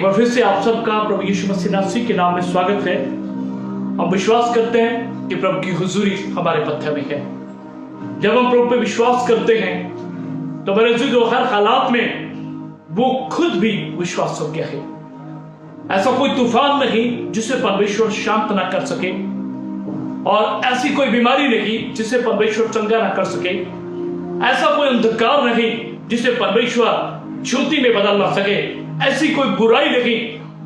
बार फिर से आप सबका प्रभु यीशु मसीह के नाम में स्वागत है। हम विश्वास करते हैं कि प्रभु की हुजूरी हमारे मध्य में है। जब हम प्रभु पे विश्वास करते हैं तो मेरे जो हर हालात में वो खुद भी विश्वास योग्य है। ऐसा कोई तूफान नहीं जिसे परमेश्वर शांत ना कर सके, और ऐसी कोई बीमारी नहीं जिसे परमेश्वर चंगा ना कर सके। ऐसा कोई अंधकार नहीं जिसे परमेश्वर ज्योति में बदल ना सके। ऐसी कोई बुराई नहीं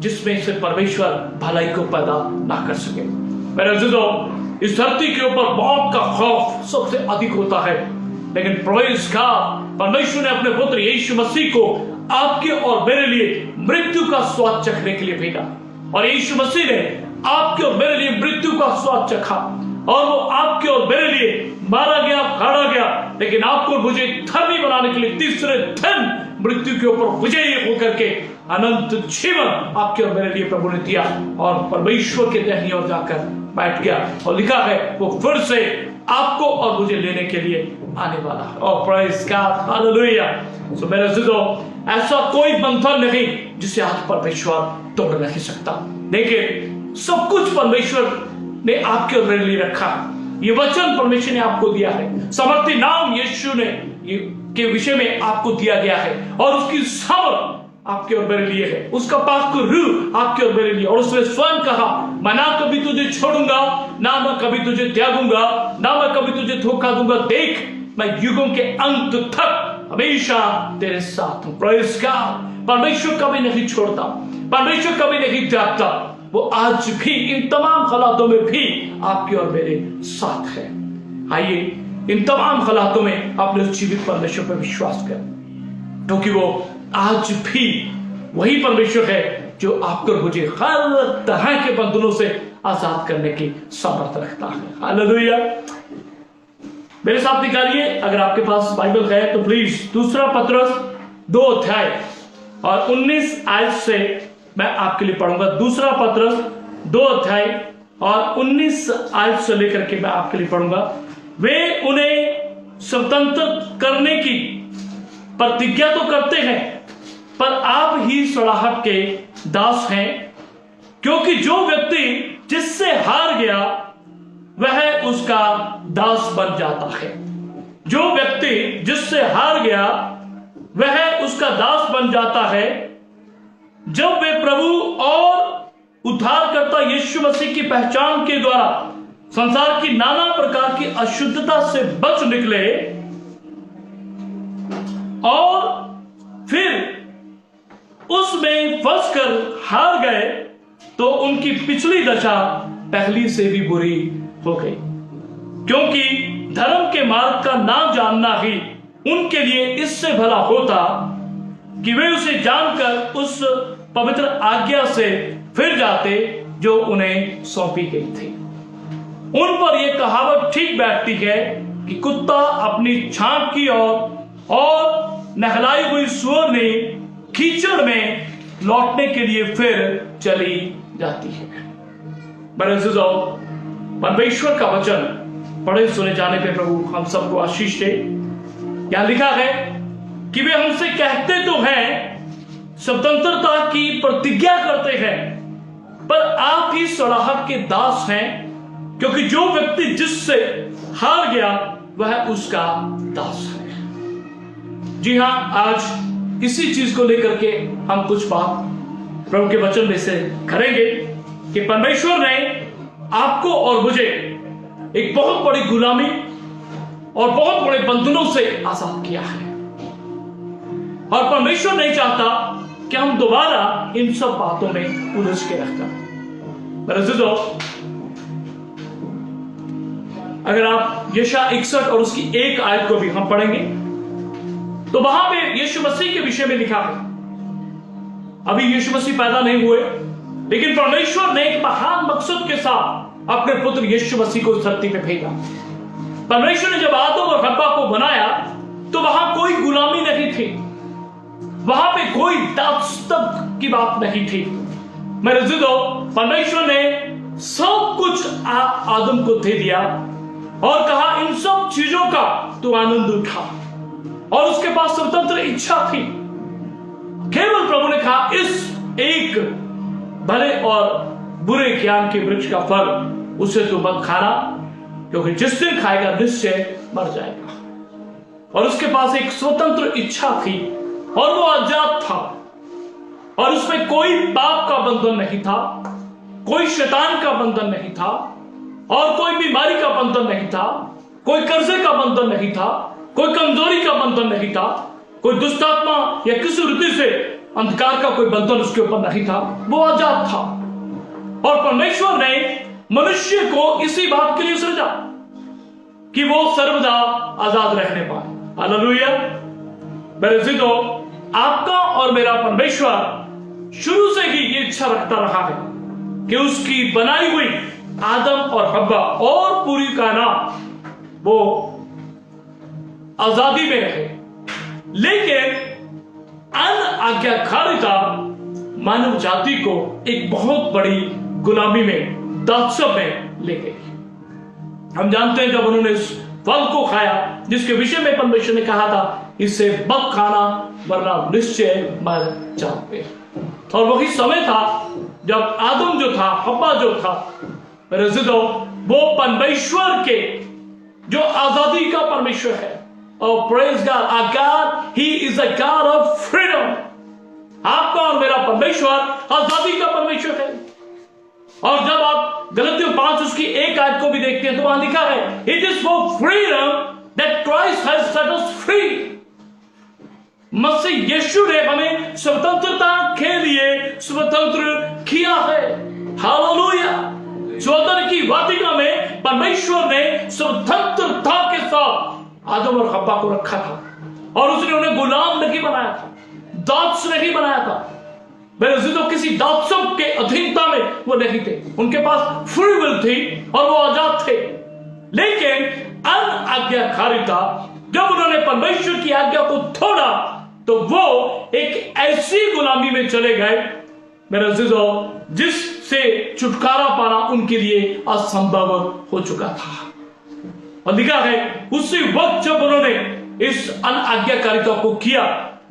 जिसमें से परमेश्वर भलाई को पैदा ना कर सके। मेरे अज़ीज़ों, इस धरती के ऊपर मौत का खौफ सबसे अधिक होता है, लेकिन प्रेज़ गॉड, परमेश्वर ने अपने पुत्र यीशु मसीह को आपके और मेरे लिए मृत्यु का स्वाद चखने के लिए भेजा। और यीशु मसीह ने आपके और मेरे लिए मृत्यु का स्वाद चखा, और वो आपके और मेरे लिए मारा गया, गाड़ा गया, लेकिन आपको मुझे धर्मी बनाने के लिए तीसरे दिन मृत्यु के ऊपर विजयी होकर के अनंत जीवन आपके और मेरे लिए प्रभु ने दिया, और परमेश्वर के दाहिनी ओर जाकर बैठ गया। और लिखा है वो फिर से आपको और मुझे लेने के लिए आने वाला है। और प्रेज़ गॉड, हालेलुया। सो मेरे अज़ीज़ों, ऐसा कोई बंधन नहीं जिसे आज परमेश्वर तोड़ नहीं सकता। देखिए, सब कुछ परमेश्वर ने आपके और मेरे लिए रखा। ये वचन परमेश्वर ने आपको दिया है। समर्थी नाम यीशु ने के विषय में आपको दिया गया है, और उसकी सामर्थ आपके और मेरे लिए है। उसका पाक रूह आपके और मेरे लिए। और उसने स्वयं कहा, मैं ना कभी तुझे छोड़ूंगा, ना मैं कभी तुझे त्यागूंगा, ना मैं कभी तुझे धोखा दूंगा। देख, मैं युगों के अंत तक हमेशा तेरे साथ हूं। प्रेज़ गॉड, परमेश्वर कभी नहीं छोड़ता, परमेश्वर कभी नहीं त्यागता। वो आज भी इन तमाम हालातों में भी आपके और मेरे साथ है। आइए इन तमाम हालातों में अपने उस जीवित परमेश्वर पर विश्वास करें, क्योंकि वो आज भी वही परमेश्वर है जो आपको मुझे हर तरह के बंधनों से आजाद करने की सामर्थ्य रखता है। हालेलुया। मेरे साथ निकालिए, अगर आपके पास बाइबल है तो प्लीज, दूसरा पत्रस 2 अध्याय और 19 आयत से मैं आपके लिए पढ़ूंगा। दूसरा पत्रस 2 अध्याय और 19 आयत से लेकर के मैं आपके लिए पढ़ूंगा। वे उन्हें स्वतंत्र करने की प्रतिज्ञा तो करते हैं, पर आप ही सड़ाहट के दास हैं, क्योंकि जो व्यक्ति जिससे हार गया वह उसका दास बन जाता है। जो व्यक्ति जिससे हार गया वह उसका दास बन जाता है। जब वे प्रभु और उद्धारकर्ता यीशु मसीह की पहचान के द्वारा संसार की नाना प्रकार की अशुद्धता से बच निकले और फिर उसमें फंसकर हार गए, तो उनकी पिछली दशा पहली से भी बुरी हो गई, क्योंकि धर्म के मार्ग का ना जानना ही उनके लिए इससे भला होता कि वे उसे जानकर उस पवित्र आज्ञा से फिर जाते जो उन्हें सौंपी गई थी। उन पर यह कहावत ठीक बैठती है कि कुत्ता अपनी छांट की और नहलाई हुई सूअर ने कीचड़ में लौटने के लिए फिर चली जाती है। मेरे अज़ीज़ों, परमेश्वर का वचन पढ़े सुने जाने पे प्रभु हम सबको आशीष दे। यहां लिखा है कि वे हमसे कहते तो हैं, स्वतंत्रता की प्रतिज्ञा करते हैं, पर आप ही सड़ाहट के दास हैं, क्योंकि जो व्यक्ति जिससे हार गया वह उसका दास है। जी हां, आज इसी चीज को लेकर के हम कुछ बात प्रभु के वचन में से करेंगे कि परमेश्वर ने आपको और मुझे एक बहुत बड़ी गुलामी और बहुत बड़े बंधनों से आजाद किया है, और परमेश्वर नहीं चाहता कि हम दोबारा इन सब बातों में उलझ के रह जाएं। मेरे अज़ीज़ों, अगर आप यशायाह 61 और उसकी 1 आयत को भी हम पढ़ेंगे तो वहां पे यीशु मसीह के विषय में लिखा है। अभी यीशु मसीह पैदा नहीं हुए, लेकिन परमेश्वर ने एक महान मकसद के साथ अपने पुत्र यीशु मसीह को इस धरती पे भेजा। परमेश्वर ने जब आदम और हव्वा को बनाया तो वहां कोई गुलामी नहीं थी, वहां पे कोई दासत्व की बात नहीं थी। मेरे अज़ीज़ों, परमेश्वर ने सब कुछ आदम को दे दिया और कहा इन सब चीजों का तू आनंद उठा, और उसके पास स्वतंत्र इच्छा थी। केवल प्रभु ने कहा इस एक भले और बुरे ज्ञान के वृक्ष का फल उसे तो मत खाना, क्योंकि जिस दिन खाएगा निश्चय मर जाएगा। और उसके पास एक स्वतंत्र इच्छा थी और वो आजाद था, और उसमें कोई पाप का बंधन नहीं था, कोई शैतान का बंधन नहीं था, और कोई बीमारी का बंधन नहीं था, कोई कर्जे का बंधन नहीं था, कोई कमजोरी का बंधन नहीं था, कोई दुष्टात्मा या किसी रीति से अंधकार का कोई बंधन उसके ऊपर नहीं था। वो आजाद था, और परमेश्वर ने मनुष्य को इसी बात के लिए सृजा कि वो सर्वदा आजाद रहने पाए। हालेलुया। मेरे जिदो, आपका और मेरा परमेश्वर शुरू से ही ये इच्छा रखता रहा है कि उसकी बनाई हुई आदम और हव्वा और पूरी कायनात वो आजादी में रहे, लेकिन अनआज्ञाकारिता मानव जाति को एक बहुत बड़ी गुलामी में, दासत्व में ले गई। हम जानते हैं जब उन्होंने इस फल को खाया जिसके विषय में परमेश्वर ने कहा था इसे मत खाना वरना निश्चय मर जाओगे, और वही समय था जब आदम जो था, हव्वा जो था, मेरे जिदो, वो परमेश्वर के जो आजादी का परमेश्वर है, और praise God, our God he is a God of freedom. आपका और मेरा परमेश्वर आजादी का परमेश्वर है। और जब आप गलतियों 5 उसकी 1 आयत को भी देखते हैं तो वहां लिखा है, it is for freedom that Christ has set us free. मसीह यीशु ने हमें स्वतंत्रता के लिए स्वतंत्र किया है। हालेलुया। स्वतंत्र की वाटिका में परमेश्वर ने स्वतंत्रता के साथ आदम और हव्वा को रखा था, और उसने उन्हें गुलाम नहीं बनाया था, दास नहीं बनाया था। मेरे जिदो, किसी दासत्व के अधीनता में वो नहीं थे, उनके पास फ्री विल थी और वो आजाद थे। लेकिन अनआज्ञाकारिता, जब उन्होंने परमेश्वर की आज्ञा को तोड़ा तो वो एक ऐसी गुलामी में चले गए, मेरे जिदो, जिससे छुटकारा पाना उनके लिए असंभव हो चुका था। और लिखा है उसी वक्त जब उन्होंने इस अनआज्ञाकारिता को किया,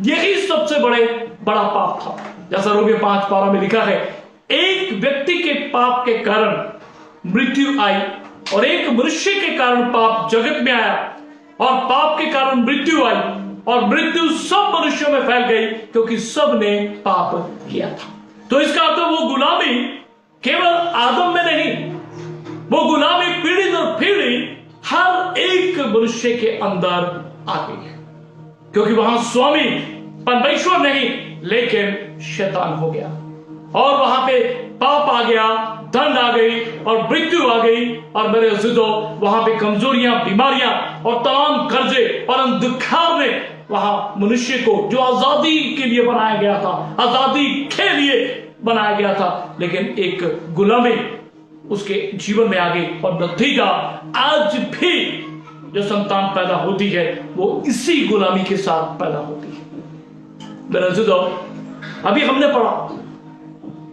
यही सबसे बड़ा पाप था। जैसा रोमियो 5:12 में लिखा है, एक व्यक्ति के पाप के कारण मृत्यु आई, और एक मनुष्य के कारण पाप जगत में आया, और पाप के कारण मृत्यु आई, और मृत्यु सब मनुष्यों में फैल गई क्योंकि सब ने पाप किया था। तो इसका अर्थ वो गुलामी केवल आदम में नहीं, वो गुलामी पीढ़ी दर पीढ़ी हर एक मनुष्य के अंदर आ गई है, क्योंकि वहां स्वामी परमेश्वर नहीं लेकिन शैतान हो गया, और वहां पे पाप आ गया, दंड आ गई और मृत्यु आ गई। और मेरे अज़ीज़ों, वहां पे कमजोरियां, बीमारियां और तमाम कर्जे और अंधकार ने वहां मनुष्य को, जो आजादी के लिए बनाया गया था, आजादी के लिए बनाया गया था, लेकिन एक गुलामी उसके जीवन में आ गई। और नतीजा आज भी जो संतान पैदा होती है वो इसी गुलामी के साथ पैदा होती है। मेरे अज़ीज़ों, अभी हमने पढ़ा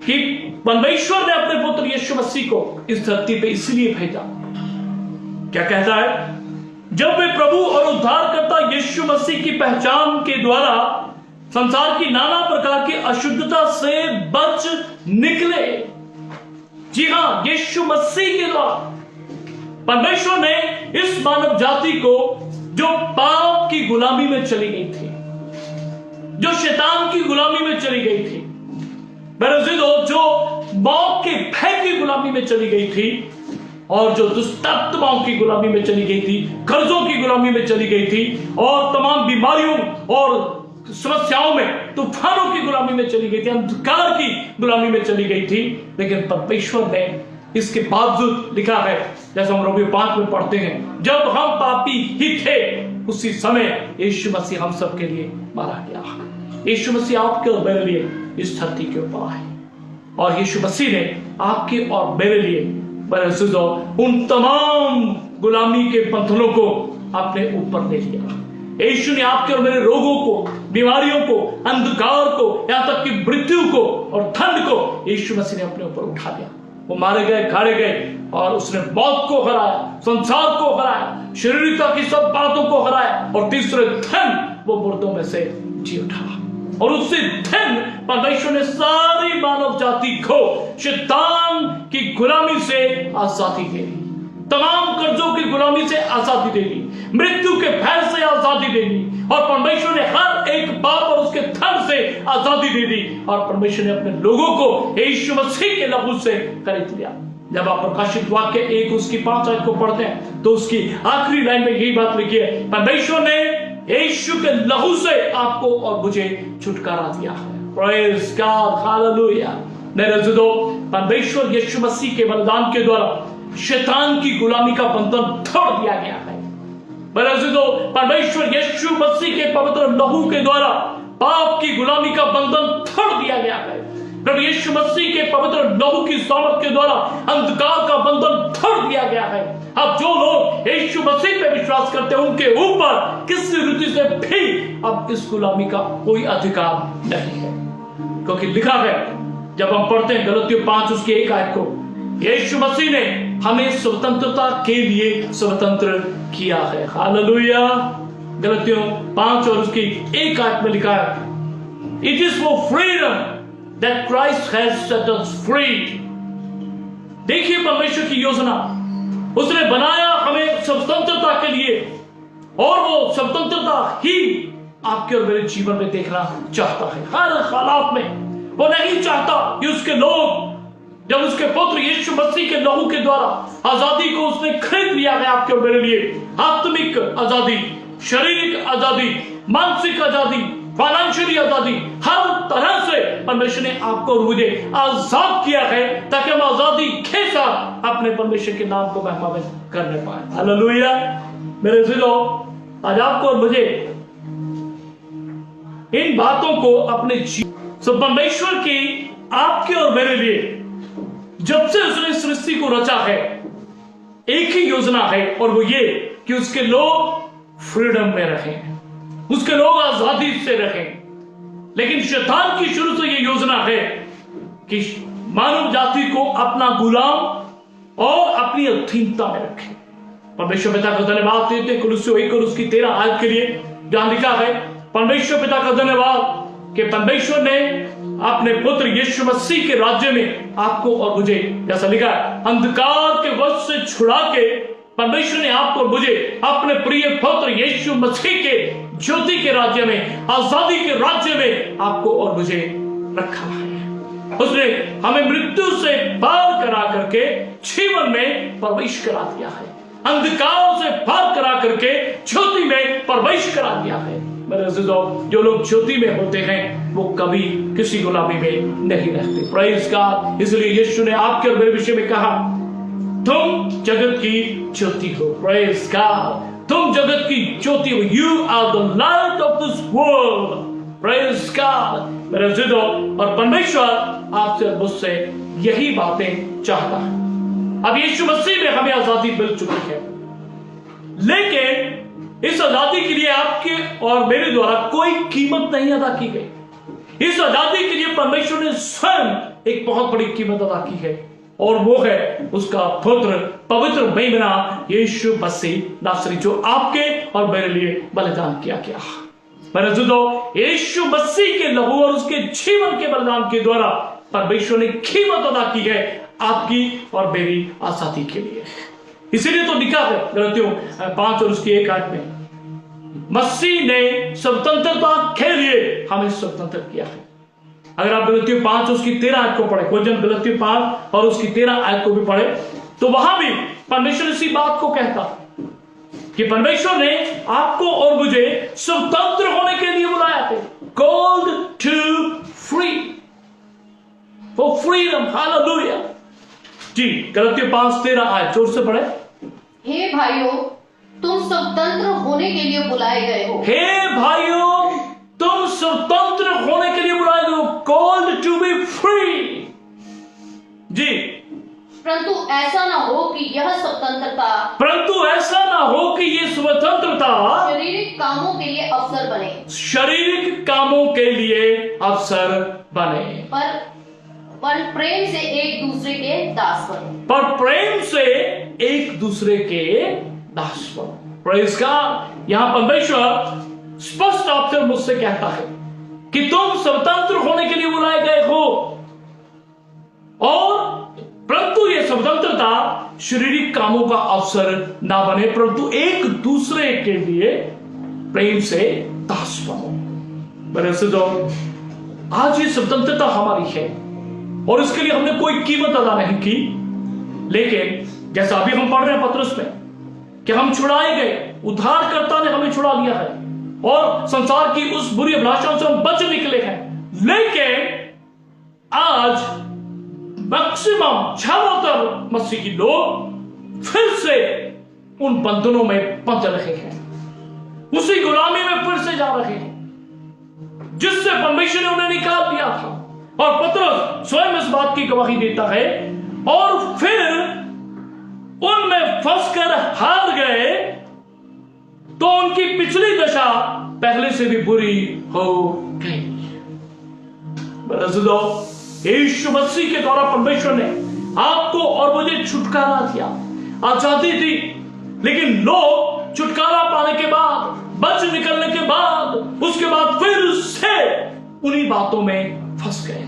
कि परमेश्वर ने अपने पुत्र यीशु मसीह को इस धरती पे इसलिए भेजा। क्या कहता है? जब वे प्रभु और उद्धारकर्ता यीशु मसीह की पहचान के द्वारा संसार की नाना प्रकार की अशुद्धता से बच निकले। जी हां, यीशु मसीह के द्वारा परमेश्वर ने इस मानव जाति को, जो पाप की गुलामी में चली गई थी, जो शैतान की गुलामी में चली गई थी, मेरे अज़ीज़ों, जो मौत के भय की गुलामी में चली गई थी, और जो दुष्टात्माओं की गुलामी में चली गई थी, कर्जों की गुलामी में चली गई थी, और तमाम बीमारियों और समस्याओं में, तूफानों की गुलामी में चली गई थी, अंधकार की गुलामी में चली गई थी, लेकिन परमेश्वर ने इसके बावजूद लिखा है, जैसे हम रोमियो 5 में पढ़ते हैं, जब हम पापी ही थे उसी समय यीशु मसीह हम सब के लिए मारा गया। यीशु मसीह आपके और मेरे लिए इस धरती के ऊपर आए, और यीशु मसीह ने आपके और मेरे लिए, मेरे अज़ीज़ों, उन तमाम गुलामी के बंधनों को अपने ऊपर ले लिया। यीशु ने आपके और मेरे रोगों को, बीमारियों को, अंधकार को, यहां तक कि मृत्यु को और दंड को यीशु मसीह ने अपने ऊपर उठा लिया। वो मारे गए, गाड़े गए, और उसने मौत को हराया, संसार को हराया, शरीरता की सब बातों को हराया, और तीसरे दिन वो मुर्दों में से जी उठा। और उससे दिन परमेश्वर ने सारी मानव जाति को शैतान की गुलामी से आजादी दे दी, तमाम कर्जों की गुलामी से आजादी दे दी, मृत्यु के भय से आजादी दे दी, और परमेश्वर ने हर एक पाप और उसके धन से आजादी दे दी, और परमेश्वर ने अपने लोगों को यीशु मसीह के लहू से खरीद लिया। जब आप प्रकाशित वाक्य 1 उसकी 5 आयत को पढ़ते हैं तो उसकी आखिरी लाइन में यही बात लिखी है, परमेश्वर ने यीशु के लहू से आपको और मुझे छुटकारा दिया है। Praise God, hallelujah. मेरे जुदो, परमेश्वर यीशु मसीह के बलिदान के द्वारा शैतान की गुलामी का बंधन तोड़ दिया गया है। मेरे जुदो, परमेश्वर यीशु मसीह के पवित्र लहू के द्वारा पाप की गुलामी का बंधन तोड़ दिया गया है। प्रभु यीशु मसीह के पवित्र लहू की सामर्थ के द्वारा अंधकार का बंधन तोड़ दिया गया है। अब जो लोग यीशु मसीह पे विश्वास करते हैं उनके ऊपर किसी रीति से भी अब इस गुलामी का कोई अधिकार नहीं है, क्योंकि लिखा है, जब हम पढ़ते हैं गलतियों 5 उसकी 1 आयत को, यीशु मसीह ने हमें स्वतंत्रता के लिए स्वतंत्र किया है। हालेलुया। गलतियों 5 और उसकी 1 आयत में लिखा है, it is for freedom that Christ has set us free। देखिए परमेश्वर की योजना, उसने बनाया हमें स्वतंत्रता के लिए, और वो स्वतंत्रता ही आपके और मेरे जीवन में देखना चाहता है। हर हालात में वो नहीं चाहता कि उसके लोग, जब उसके पुत्र यीशु मसीह के लहू के द्वारा आजादी को उसने खरीद लिया है आपके और मेरे लिए, आत्मिक आजादी, शारीरिक आजादी, मानसिक आजादी, फाइनेंशियली आजादी, हर तरह से परमेश्वर ने आपको और मुझे आजाद किया है, ताकि हम आजादी के साथ अपने परमेश्वर के नाम को महिमान्वित करने पाए। हालेलुया। मेरे दिलों, आज आपको और मुझे इन बातों को अपने जीवन, परमेश्वर की आपके और मेरे लिए जब से उसने सृष्टि को रचा है, एक ही योजना है, और वो ये कि उसके लोग फ्रीडम में रहें, उसके लोग आजादी से रहें। लेकिन शैतान की शुरू से यह योजना है कि मानव जाति को अपना गुलाम और अपनी अधीनता में रखें। परमेश्वर पिता का धन्यवाद देते हैं कुलुस्सियों 1 और उसकी 13 आयत के लिए, जहां लिखा है, परमेश्वर पिता का धन्यवाद कि परमेश्वर ने अपने पुत्र यीशु मसीह के राज्य में आपको और मुझे, जैसा लिखा है, अंधकार के वश से छुड़ा के परमेश्वर ने आपको और मुझे अपने प्रिय पुत्र यीशु मसीह के ज्योति के राज्य में, आजादी के राज्य में आपको और मुझे रखा है। उसने हमें मृत्यु से पार करा करके जीवन में प्रवेश करा दिया है, अंधकार से पार करा करके ज्योति में प्रवेश करा दिया है। मेरे अज़ीज़ों, जो लोग ज्योति में होते हैं वो कभी किसी गुलामी में नहीं रहते। Praise God. इसलिए यीशु ने आपके और मेरे विषय में कहा, तुम जगत की ज्योति हो। Praise God. तुम जगत की ज्योति हो। You are the light of this world. Praise God. मेरे अज़ीज़ों, और परमेश्वर आपसे मुझसे यही बातें चाहता है। अब यीशु मसीह में हमें आजादी मिल चुकी है, लेकिन इस आजादी के लिए आपके और मेरे द्वारा कोई कीमत नहीं अदा की गई। इस आजादी के लिए परमेश्वर ने स्वयं एक बहुत बड़ी कीमत अदा की है, और वो है उसका पुत्र पवित्र मेमना यीशु मसीह नासरी, जो आपके और मेरे लिए बलिदान किया गया। मेरे अज़ीज़ों, यीशु मसीह के लहू और उसके जीवन के बलिदान के द्वारा परमेश्वर ने कीमत अदा की है आपकी और मेरी आजादी के लिए। इसीलिए तो लिखा है गलतियों 5 और उसकी 1 आयत में, मसीह ने स्वतंत्रता के लिए हमें स्वतंत्र किया है। अगर आप गलतियों 5 उसकी 13 आयत को पढ़े, कोई जन गलतियों 5 और उसकी 13 आयत को भी पढ़े, तो वहां भी परमेश्वर इसी बात को कहता कि परमेश्वर ने आपको और मुझे स्वतंत्र होने के लिए बुलाया है। Called to free, for freedom. Hallelujah. जी, गलतियों 5:13 आयत जोर से पढ़े। हे भाइयों, तुम स्वतंत्र होने के लिए बुलाए गए हो। हे भाइयों, तुम स्वतंत्र होने के लिए बुलाए गए हो। Called to be free. जी, परंतु ऐसा ना हो कि यह स्वतंत्रता शारीरिक कामों के लिए अवसर बने। शारीरिक कामों के लिए अवसर बने, पर प्रेम से एक दूसरे के दास बनो। पर प्रेम से एक दूसरे के दास बनो। Praise God. यहां परमेश्वर स्पष्ट आपसे मुझसे कहता है कि तुम स्वतंत्र होने के लिए बुलाए गए हो, और परंतु यह स्वतंत्रता शारीरिक कामों का अवसर ना बने, परंतु एक दूसरे के लिए प्रेम से दास बनो। मेरे सिद्धो, आज ये स्वतंत्रता हमारी है और इसके लिए हमने कोई कीमत अदा नहीं की, लेकिन जैसा अभी हम पढ़ रहे हैं पत्रस में कि हम छुड़ाए गए, उद्धारकर्ता ने हमें छुड़ा लिया है और संसार की उस बुरी अभिलाषाओं से हम बच निकले हैं। लेकिन आज मैक्सिमम ज्यादातर मसीही लोग फिर से उन बंधनों में बंध रहे हैं, उसी गुलामी में फिर से जा रहे हैं जिससे परमेश्वर ने उन्हें निकाल दिया था। और पतरस स्वयं इस बात की गवाही देता है, और फिर उनमें फंसकर हार गए तो उनकी पिछली दशा पहले से भी बुरी हो गई। यीशु मसीह के द्वारा परमेश्वर ने आपको और मुझे छुटकारा दिया, आजादी दी, लेकिन लोग छुटकारा पाने के बाद, बच निकलने के बाद, उसके बाद फिर से उन्हीं बातों में फंस गए हैं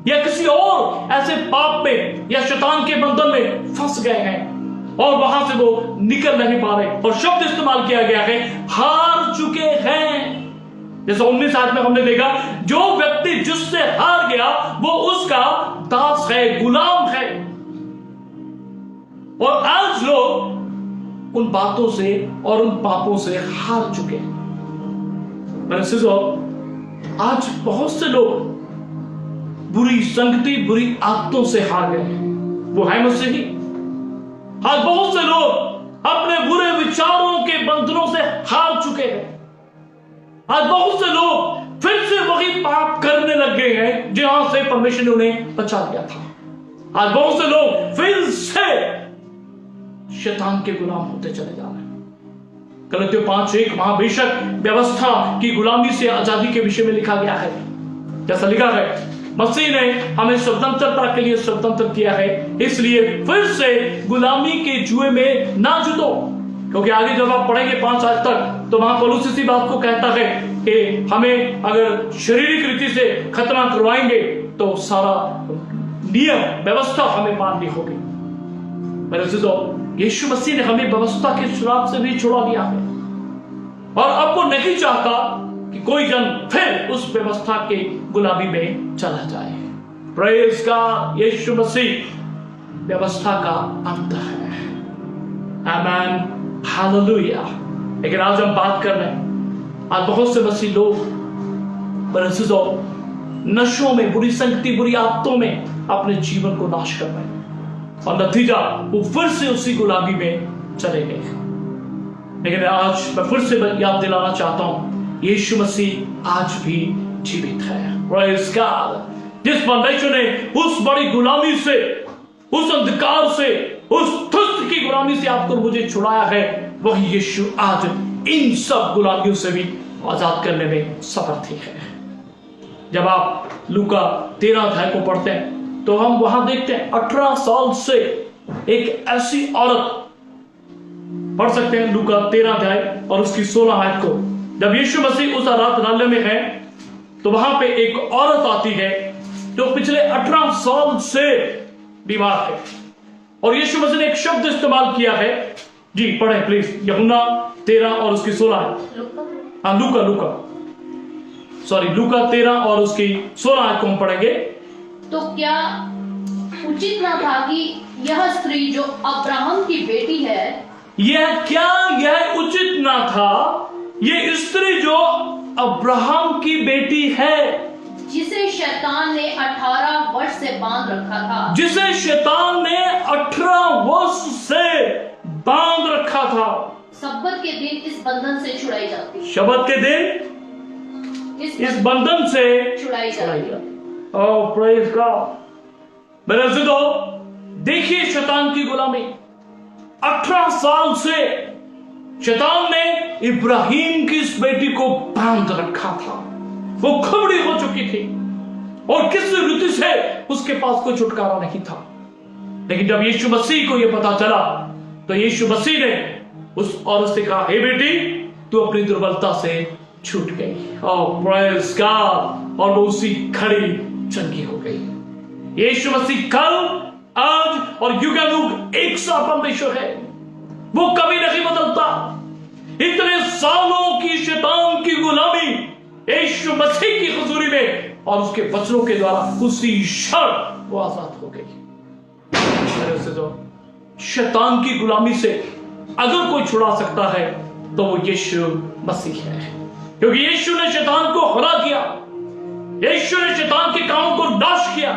या किसी और ऐसे पाप में या शैतान के बंधन में फंस गए हैं और वहां से वो निकल नहीं पा रहे। और शब्द इस्तेमाल किया गया है हार चुके हैं। जैसा 19 आयत में हमने देखा, जो व्यक्ति जिससे हार गया वो उसका दास है, गुलाम है। और आज लोग उन बातों से और उन पापों से हार चुके हैं। आज बहुत से लोग बुरी संगति, बुरी आदतों से हार गए हैं, वो है मसीही। आज बहुत से लोग अपने बुरे विचारों के बंधनों से हार चुके हैं। आज बहुत से लोग फिर से वही पाप करने लग गए हैं जहां से परमेश्वर ने उन्हें बचा लिया था। आज बहुत से लोग फिर से शैतान के गुलाम होते चले जा रहे हैं। गलतियों 5:1 वहां बेशक व्यवस्था की गुलामी से आजादी के विषय में लिखा गया है। जैसा लिखा है, मसीह ने हमें स्वतंत्रता के लिए स्वतंत्र किया है, इसलिए फिर से गुलामी के जुए में ना जुटो। क्योंकि आगे जब आप पढ़ेंगे 5 आज तक, तो वहां पौलुस इसी बात को कहता है कि हमें अगर शारीरिक रीति से खतना करवाएंगे तो सारा नियम व्यवस्था हमें माननी होगी। मेरे अजीजों, यीशु मसीह ने हमें व्यवस्था के श्राप से भी छुड़ा लिया है और अब वो नहीं चाहता कि कोई जन फिर उस व्यवस्था के गुलामी में चला जाए। प्रेज़ गॉड, यीशु मसीह व्यवस्था का अंत है। आमीन, हालेलुया। लेकिन आज हम बात कर रहे हैं, आज बहुत से मसीह लोग नशों में, बुरी संगति, बुरी आदतों में अपने जीवन को नाश कर रहे हैं और नतीजा वो फिर से उसी गुलामी में चले गए। लेकिन आज मैं फिर से याद दिलाना चाहता हूं, यीशु मसीह आज भी जीवित है। Praise God. जिस परमेश्वर ने उस बड़ी गुलामी से, उस अंधकार से, उस दुष्ट की गुलामी से आपको मुझे छुड़ाया है, वही यीशु आज इन सब गुलामियों से भी आजाद करने में समर्थ है। जब आप लूका 13 अध्याय को पढ़ते हैं तो हम वहां देखते हैं 18 साल से एक ऐसी औरत, पढ़ सकते हैं लूका 13 अध्याय और उसकी 16 आयत को। जब यीशु मसीह उस आराधनालय में है तो वहां पे एक औरत आती है जो पिछले 18 साल से बीमार है और यीशु मसीह ने एक शब्द इस्तेमाल किया है। जी पढ़े प्लीज, यूहन्ना 13 और उसकी 16। हाँ, लूका 13 और उसकी 16 आयत को हम पढ़ेंगे। तो क्या उचित ना था कि यह स्त्री जो अब्राहम की बेटी है, यह उचित ना था, ये स्त्री जो अब्राहम की बेटी है, जिसे शैतान ने 18 वर्ष से बांध रखा था, जिसे शैतान ने 18 वर्ष से बांध रखा था, सब्बत के दिन इस बंधन से छुड़ाई जाती, शब्बत के दिन इस बंधन से छुड़ाई जाती। ओह प्रेज़ गॉड। मेरे अज़ीज़ों, देखिए शैतान की गुलामी। 18 साल से शैतान ने इब्राहिम की इस बेटी को बांध रखा था। वो खबड़ी हो चुकी थी और किसी रीति से उसके पास कोई छुटकारा नहीं था। लेकिन जब यीशु मसीह को यह पता चला तो यीशु मसीह ने उस औरत से कहा, हे बेटी, तू अपनी दुर्बलता से छूट गई। और प्रेज गॉड, और वो उसी खड़ी चंगी हो गई। यीशु मसीह कल, आज और युगानुग एक सा परमेश्वर है। वो कभी नहीं बदलता। इतने सालों की शैतान की गुलामी यीशु मसीह की हुजूरी में और उसके वचनों के द्वारा उसी क्षण वो आजाद हो गई। शैतान की गुलामी से अगर कोई छुड़ा सकता है तो वो यीशु मसीह है, क्योंकि यीशु ने शैतान को हरा दिया। यीशु ने शैतान के कामों को नाश किया।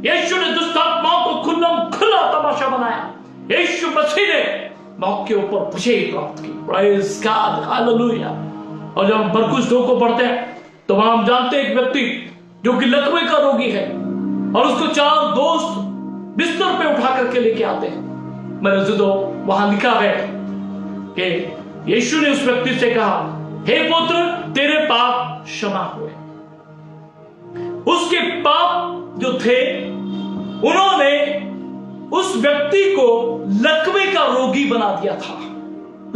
यीशु ने दुष्ट आत्माओं को खुला तमाशा बनाया। यीशु मसीह ने मौत के ऊपर विजय प्राप्त की। Praise God, hallelujah. और जब हम मरकुस 2 को पढ़ते हैं तो वहां हम जानते हैं एक व्यक्ति जो कि लकवे का रोगी है और उसको 4 दोस्त बिस्तर पे उठा करके लेके आते हैं। मेरे अज़ीज़ों, वहां लिखा है कि यीशु ने उस व्यक्ति से कहा, हे पुत्र, तेरे पाप क्षमा हुए। उसके पाप जो थे, उन्होंने उस व्यक्ति को लकवे का रोगी बना दिया था,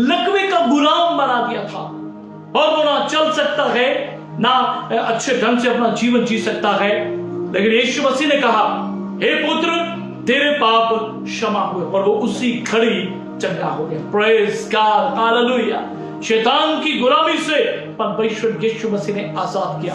लकवे का गुलाम बना दिया था, और वो ना चल सकता है, ना अच्छे ढंग से अपना जीवन जी सकता है। लेकिन यीशु मसीह ने कहा, हे पुत्र, तेरे पाप क्षमा हुए, और वो उसी घड़ी चंगा हो गया। Praise God, hallelujah. शैतान की गुलामी से परमेश्वर यीशु मसीह ने आजाद किया।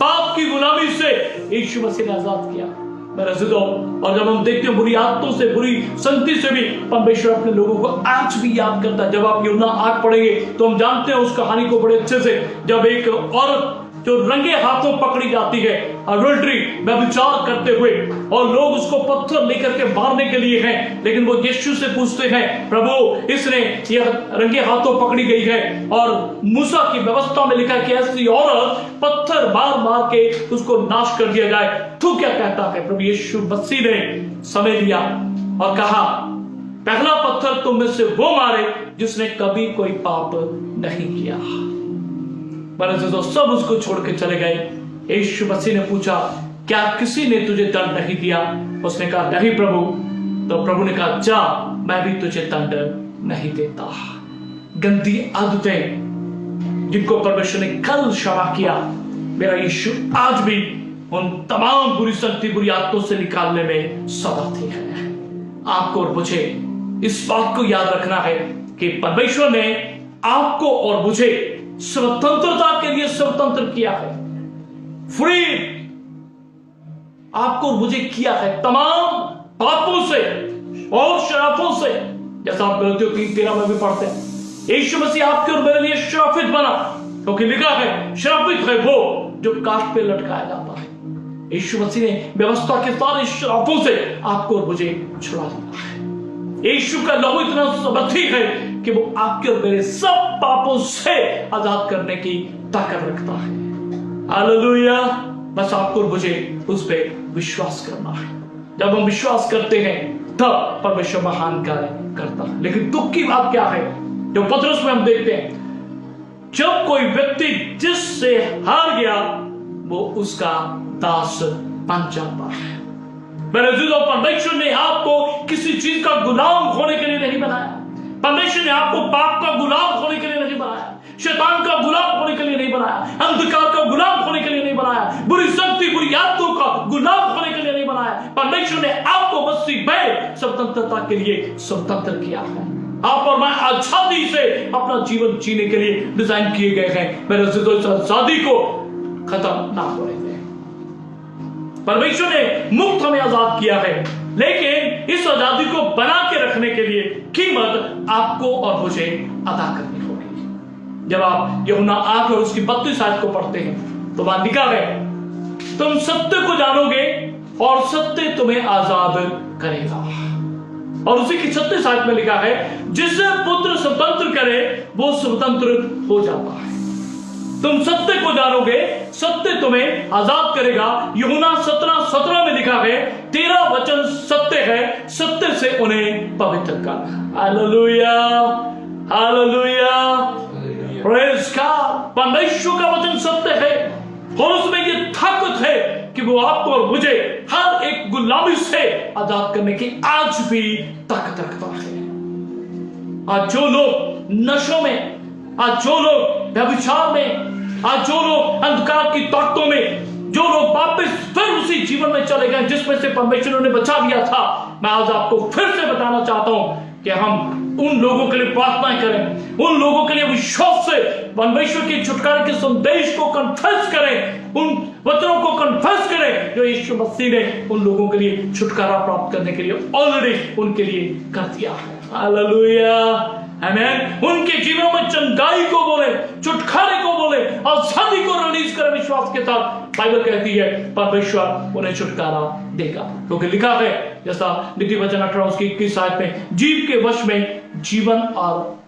पाप की गुलामी से यीशु मसीह ने आजाद किया। मेरे अज़ीज़ों, और जब हम देखते हैं बुरी आदतों से, बुरी संगति से भी परमेश्वर अपने लोगों को आज भी याद करता है। जब आप यूहन्ना 8 पढ़ेंगे तो हम जानते हैं उस कहानी को बड़े अच्छे से, जब एक औरत जो रंगे हाथों पकड़ी जाती है अडल्ट्री, व्यभिचार करते हुए, और लोग उसको पत्थर लेकर के मारने के लिए हैं, लेकिन वो यीशु से पूछते हैं, प्रभु, इसने यह रंगे हाथों पकड़ी गई है और मूसा की व्यवस्था में लिखा है कि ऐसी औरत पत्थर मार मार के उसको नाश कर दिया जाए। तू क्या कहता है? प्रभु यीशु मसीह ने समय लिया और कहा, पहला पत्थर तुम में से वो मारे जिसने कभी कोई पाप नहीं किया। सब उसको छोड़ के चले गए। यीशु मसीह ने पूछा, क्या किसी ने तुझे दंड नहीं दिया? उसने कहा, नहीं प्रभु। तो प्रभु ने कहा, जा, मैं भी तुझे दंड नहीं देता। गंदी आदतें जिनको परमेश्वर ने कल क्षमा किया, मेरा यीशु आज भी उन तमाम बुरी शक्ति, बुरी आदतों से निकालने में समर्थ है। आपको और मुझे इस बात को याद रखना है कि परमेश्वर ने आपको और मुझे स्वतंत्रता के लिए स्वतंत्र किया है। फ्री आपको और मुझे किया है तमाम पापों से और शराफों से। जैसा आप गलतियों 3:13 में भी पढ़ते हैं, यीशु मसीह आपके और मेरे लिए श्रापित बना, क्योंकि लिखा है, श्रापित है वो जो काट पे लटकाया जाता है। यीशु मसीह ने व्यवस्था के सारे श्रापों से आपको और मुझे छुड़ा दिया है। यीशु का लहू इतना समर्थी है कि वो आपके और मेरे सब पापों से आजाद करने की ताकत रखता है। हालेलुया। बस आपको और मुझे उस पर विश्वास करना है। जब हम विश्वास करते हैं तब परमेश्वर महान कार्य करता है। लेकिन दुख की बात क्या है, जो पतरस में हम देखते हैं, जब कोई व्यक्ति जिससे हार गया वो उसका दास बन जाता है। मेरे अज़ीज़ों, परमेश्वर ने आपको किसी चीज का गुलाम होने के लिए नहीं बनाया। परमेश्वर ने आपको पाप का गुलाम होने के लिए नहीं बनाया, शैतान का गुलाम होने के लिए नहीं बनाया, अंधकार का गुलाम होने के लिए नहीं बनाया, बुरी शक्ति, बुरी आदतों का गुलाम होने के लिए नहीं बनाया। परमेश्वर ने आपको मसीह में स्वतंत्रता के लिए स्वतंत्र किया है। आप और मैं आजादी से अपना जीवन जीने के लिए डिजाइन किए गए हैं। मेरे अज़ीज़ों, इस आजादी को खत्म ना होने दें। परमेश्वर ने मुक्त हमें आजाद किया है, लेकिन इस आजादी को बना के रखने के लिए कीमत आपको और मुझे अदा करनी होगी। जब आप यूहन्ना 8 और उसकी 32 आयत को पढ़ते हैं तो वहां लिखा है, तुम सत्य को जानोगे और सत्य तुम्हें आजाद करेगा। और उसी की 36 आयत में लिखा है, जिसे पुत्र स्वतंत्र करे वो स्वतंत्र हो जाता है। तुम सत्य को जानोगे, सत्य तुम्हें आजाद करेगा। यूहन्ना 17:17 में लिखा है, तेरा वचन सत्य है, सत्य से उन्हें पवित्र कर। Hallelujah, hallelujah, praise God. परमेश्वर का वचन सत्य है और उसमें ये ताकत है कि वो आपको और मुझे हर एक गुलामी से आजाद करने की आज भी ताकत रखता है। आज जो लोग नशों में, आज जो लोग व्यभिचार में, आज जो लोग अंधकार की ताकतों में, जो लोग वापस फिर उसी जीवन में चले गए जिसमें से परमेश्वर ने बचा दिया था, मैं आज आपको फिर से बताना चाहता हूं कि हम उन लोगों के लिए प्रार्थना करें, उन लोगों के लिए विश्वास से परमेश्वर के छुटकारे के संदेश को कन्फेस करें, उन वचनों को कन्फेस करें जो यीशु मसीह ने उन लोगों के लिए छुटकारा प्राप्त करने के लिए ऑलरेडी उनके लिए कर दिया है। हालेलुया, आमीन। उनके जीवन में चंगाई को बोले, छुटकारे को बोले, आजादी को रिलीज करें विश्वास के साथ। बाइबल कहती है परमेश्वर उन्हें छुटकारा देगा, क्योंकि लिखा है जैसा नीति वचन 18:21 आयत में, जीव के वश में जीवन और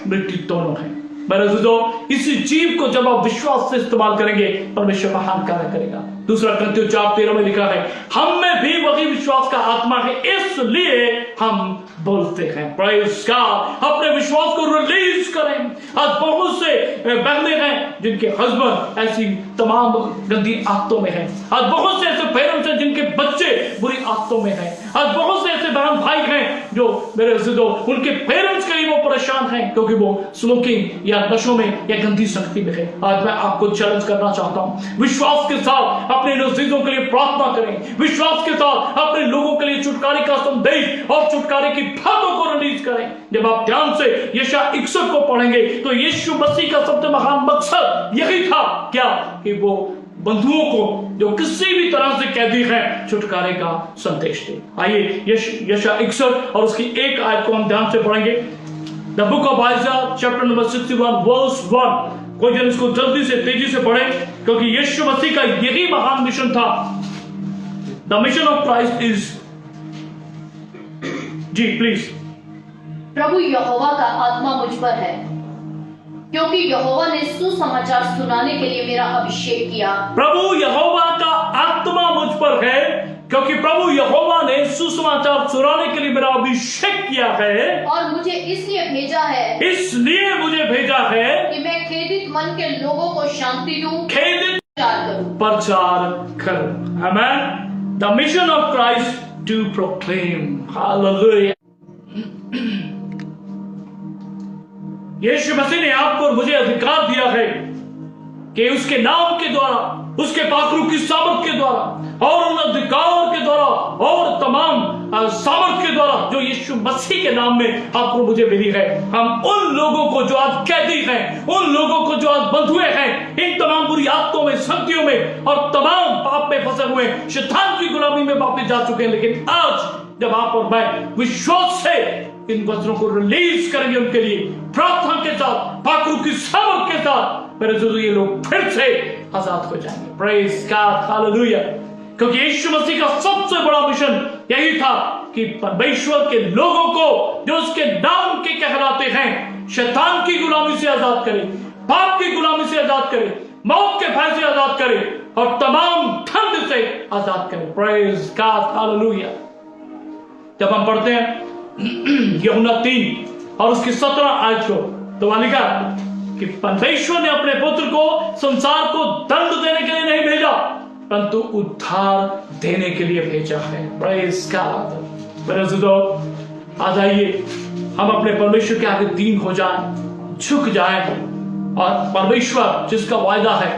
मृत्यु दोनों है। मेरे दोस्तों, इसी जीव को जब आप विश्वास से इस्तेमाल करेंगे परमेश्वर महान कार्य करेगा। दूसरा कुरिन्थियों 4:13 में लिखा है, हम में भी वही विश्वास का आत्मा है, इसलिए हम बोलते हैं। Praise God. अपने विश्वास को रिलीज करें। आज बहुत से बहनें हैं जिनके हस्बैंड ऐसी तमाम गंदी आदतों में हैं। आज बहुत से ऐसे पेरेंट्स हैं जिनके बच्चे बुरी आदतों में हैं। आज बहुत से ऐसे बहन भाई हैं जो मेरे अज़ीज़ों उनके पेरेंट्स के लिए वो परेशान हैं क्योंकि वो स्मोकिंग या नशों में या गंदी संगति में है। आज मैं आपको चैलेंज करना चाहता हूं, विश्वास के साथ अपने नज़दीकों के लिए प्रार्थना करें, विश्वास के साथ अपने लोगों के लिए छुटकारे का संदेश और छुटकारे की बातों को रिलीज करें। जब आप ध्यान से यशायाह 61 को पढ़ेंगे तो यीशु मसीह का सबसे महान मकसद यही था, क्या, कि वो बंधुओं को जो किसी भी तरह से कैदी हैं छुटकारे का संदेश दे। आइए यशायाह 61 और उसकी एक आयत को हम ध्यान से पढ़ेंगे। The book of Isaiah chapter number 61 verse 1। कोई जन इसको जल्दी से तेजी से पढ़े क्योंकि यीशु मसीह का यही महान मिशन था। The mission of Christ is, जी प्लीज। प्रभु यहोवा का आत्मा मुझ पर है क्योंकि यहोवा ने सुसमाचार सुनाने के लिए मेरा अभिषेक किया। प्रभु यहोवा का आत्मा मुझ पर है क्योंकि प्रभु यहोवा ने सुसमाचार सुनाने के लिए मेरा अभिषेक किया है, और मुझे इसलिए भेजा है कि मैं खेदित मन के लोगों को शांति दूं, खेदित प्रचार करूं। आमीन। The mission of Christ to proclaim. हालेलुया। यीशु मसीह ने आपको और मुझे अधिकार दिया है कि उसके नाम के द्वारा, उसके पाखरू की सामर्थ के द्वारा और उन अधिकार के द्वारा और तमाम सामर्थ के द्वारा जो यीशु मसीह के नाम में आपको मुझे मिली है, हम उन लोगों को जो आज कैदी हैं, उन लोगों को जो आज बंधुए हैं इन तमाम बुरी आदतों में, शक्तियों में और तमाम पाप में फंसे हुए शैतान की गुलामी में वापस जा चुके हैं, लेकिन आज जब आप और मैं विश्वास से इन वचनों को रिलीज करेंगे उनके लिए प्रार्थना के साथ, पाखरू की सामर्थ के साथ, मेरे जो ये लोग फिर से आजाद हो जाएंगे। Praise God. हालेलुया। क्योंकि यीशु मसीह का सबसे बड़ा मिशन यही था कि परमेश्वर के लोगों को जो उसके नाम के कहलाते हैं शैतान की गुलामी से आजाद करे, पाप की गुलामी से आजाद करे, मौत के भय से आजाद करे और तमाम ठंड से आजाद करे। Praise God. हालेलुया। जब हम पढ़ते हैं यूहन्ना 3 और उसकी 17 आयत को, तो वहां लिखा कि परमेश्वर ने अपने पुत्र को संसार को दंड देने के लिए नहीं भेजा परंतु उद्धार देने के लिए भेजा है। Praise God. मेरे दोस्तों, आज आइए हम अपने परमेश्वर के आगे दीन हो जाएं, झुक जाएं और परमेश्वर जिसका वायदा है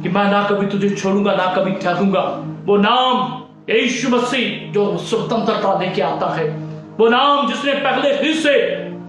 कि मैं ना कभी तुझे छोड़ूंगा ना कभी त्यागूंगा, वो नाम यीशु मसीह जो स्वतंत्रता देके आता है, वो नाम जिसने पहले ही से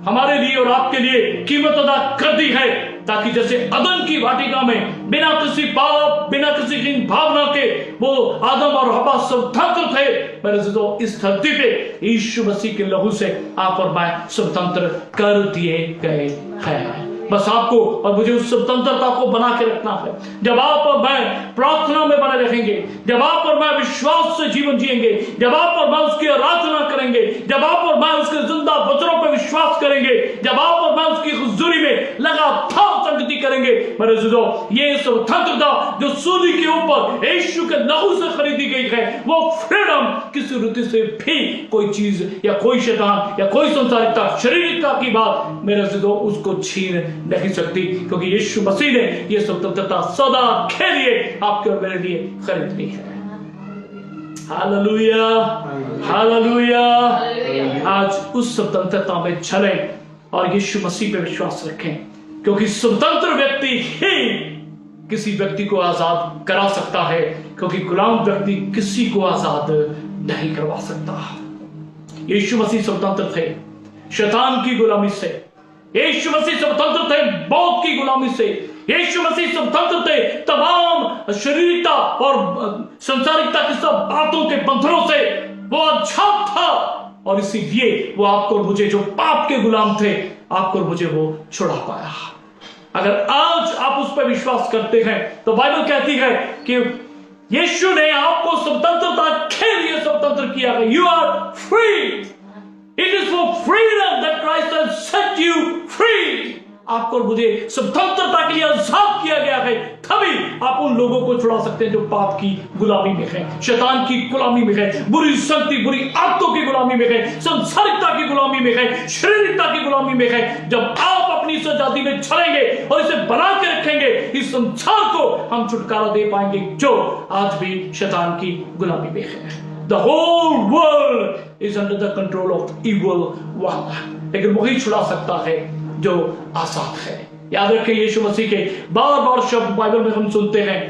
हमारे लिए और आपके लिए कीमत अदा कर दी है, ताकि जैसे अदन की वाटिका में बिना किसी पाप, बिना किसी हीन भावना के वो आदम और हवा स्वतंत्र थे, मेरे दोस्तों इस धरती पे यीशु मसीह के लहू से आप और मैं स्वतंत्र कर दिए गए हैं। बस आपको और मुझे उस स्वतंत्रता को बना के रखना है। जब आप और मैं प्रार्थना में बने रहेंगे, जब आप और मैं विश्वास से जीवन जिएंगे, जब आप और मैं उसकी आराधना करेंगे, जब आप और मैं उसके जिंदा वचनों पर विश्वास करेंगे, जब आप और मैं उसकी हुजूरी में लगातार संगति करेंगे, मेरे दोस्तों ये स्वतंत्रता जो सूली के ऊपर यीशु के लहू से खरीदी गई है, वो फ्रीडम किसी रीति से भी कोई चीज या कोई शैतान या कोई संसारिकता, शारीरिकता की बात मेरे दोस्तों उसको छीन नहीं सकती, क्योंकि यीशु मसीह ने यह स्वतंत्रता सदा के लिए आपके और मेरे लिए खरीद ली है। Hallelujah, hallelujah. आज उस स्वतंत्रता में चलें और यीशु मसीह पे विश्वास रखें, क्योंकि स्वतंत्र व्यक्ति ही किसी व्यक्ति को आजाद करा सकता है, क्योंकि गुलाम व्यक्ति किसी को आजाद नहीं करवा सकता। यीशु मसीह स्वतंत्र थे शैतान की गुलामी से, यीशु मसीह स्वतंत्र थे मौत की गुलामी से, यीशु मसीह स्वतंत्र थे तमाम शारीरिकता और संसारिकता की सब बातों के बंधनों से। वो आजाद था और इसीलिए वो आपको और मुझे, जो पाप के गुलाम थे, आपको और मुझे वो छुड़ा पाया। अगर आज आप उस पर विश्वास करते हैं तो बाइबल कहती है कि यीशु ने आपको स्वतंत्रता के लिए स्वतंत्र किया है। You are free. It is for freedom that Christ has set you free. आपको और मुझे स्वतंत्रता के लिए आजाद किया गया है, तभी आप उन लोगों को छुड़ा सकते हैं जो पाप की गुलामी में है, शैतान की गुलामी में है, बुरी शक्ति, बुरी आदतों की गुलामी में है, संसारिकता की गुलामी में है, शारीरिकता की गुलामी में है। जब आप अपनी इस आजादी में चलेंगे और इसे बना के रखेंगे, इस संसार को हम छुटकारा दे पाएंगे जो आज भी शैतान की गुलामी में है। The whole world is under the control of evil one, लेकिन वही छुड़ा सकता है जो आजाद है। याद रखें, यीशु मसीह के बार बार शब्द बाइबल में हम सुनते हैं,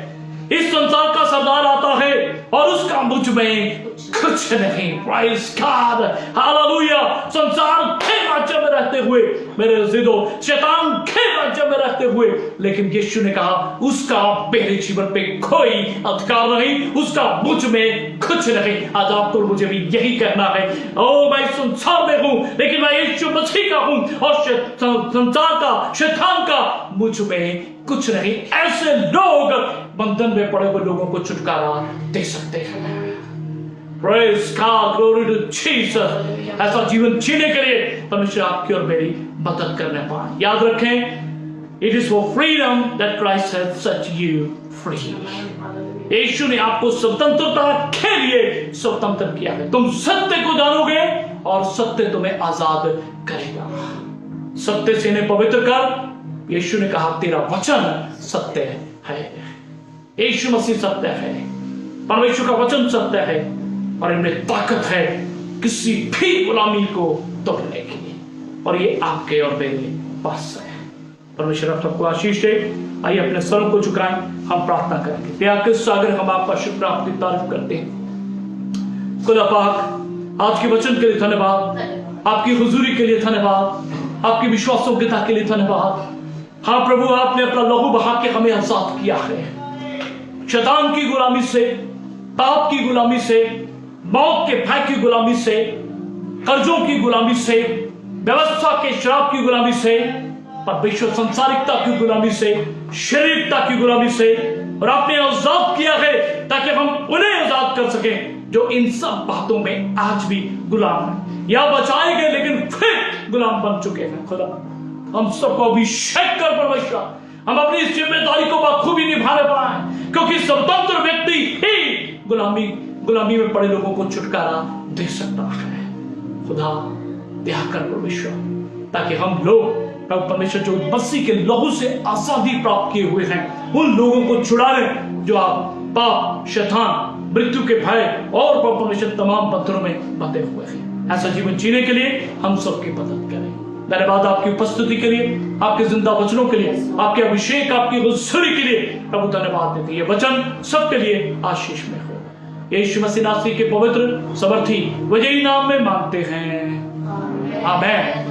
इस संसार का सरदार आता है और उसका मुझ में कुछ नहीं। Praise God, hallelujah. संसार के राज्य में रहते हुए मेरे अज़ीज़ों, शैतान के राज्य में रहते हुए, लेकिन यीशु ने कहा उसका मेरे जीवन पे कोई अधिकार नहीं, उसका मुझ में कुछ नहीं। आज आपको मुझे भी यही कहना है, ओ मैं संसार में हूं लेकिन मैं यीशु मसीह का हूं और संसार का, शैतान का मुझ में कुछ नहीं। ऐसे लोग बंधन में पड़े हुए लोगों को छुटकारा दे सकते हैं। Praise God, glory to Jesus। ऐसा जीवन जीने के लिए परमेश्वर आपकी और मेरी मदद करने पाए। याद रखें, it is for freedom that Christ has set you free। यीशु ने आपको स्वतंत्रता के लिए स्वतंत्र किया है। तुम सत्य को जानोगे और सत्य तुम्हें आजाद करेगा। सत्य से इन्हें पवित्र कर। यीशु ने कहा तेरा वचन सत्य है। यीशु मसीह सत्य है, परमेश्वर का वचन सत्य है और इनमें ताकत है किसी भी गुलामी को तोड़ने की, और ये आपके और मेरे पास है। परमेश्वर आप सबको आशीष दे। आइए अपने सर को झुकाएं, हम प्रार्थना करेंगे। दया के सागर, हम आपका शुक्र, आपकी तारीफ करते हैं। खुदा पाक, आज के वचन के लिए धन्यवाद, आपकी हुजूरी के लिए धन्यवाद, आपकी विश्वासयोग्यता के लिए धन्यवाद। हाँ प्रभु, आपने अपना लहू बहा के हमें आजाद किया है शैतान की गुलामी से, पाप की गुलामी से, मौत के भय की गुलामी से, कर्जों की गुलामी से, व्यवस्था के शराब की गुलामी से, परमेश्वर संसारिकता की गुलामी से, शारीरिकता की गुलामी से। और आपने आजाद किया है ताकि हम उन्हें आजाद कर सकें जो इन सब बातों में आज भी गुलाम हैं, या बचाए गए लेकिन फिर गुलाम बन चुके हैं। खुदा, हम सबको अभिषेक कर परमेश्वर, हम अपनी इस जिम्मेदारी को बखूबी निभाने पाए, क्योंकि स्वतंत्र व्यक्ति ही गुलामी में पड़े लोगों को छुटकारा दे सकता है। खुदा दया कर परमेश्वर, ताकि हम लोग परमेश्वर जो मसीह के लहू से आजादी प्राप्त किए हुए हैं, उन लोगों को छुड़ा लें जो आप पाप, शैतान, मृत्यु के भय और परमेश्वर तमाम बंधनों में बंधे हुए हैं। ऐसा जीवन जीने के लिए हम सबकी मदद करें। धन्यवाद आपकी उपस्थिति के लिए, आपके जिंदा वचनों के लिए, आपके अभिषेक, आपकी हुजूरी के लिए प्रभु धन्यवाद देते। ये वचन सबके लिए आशीष में हो। यीशु मसीह नासरी के पवित्र समर्थी वजही नाम में मांगते हैं, आमीन।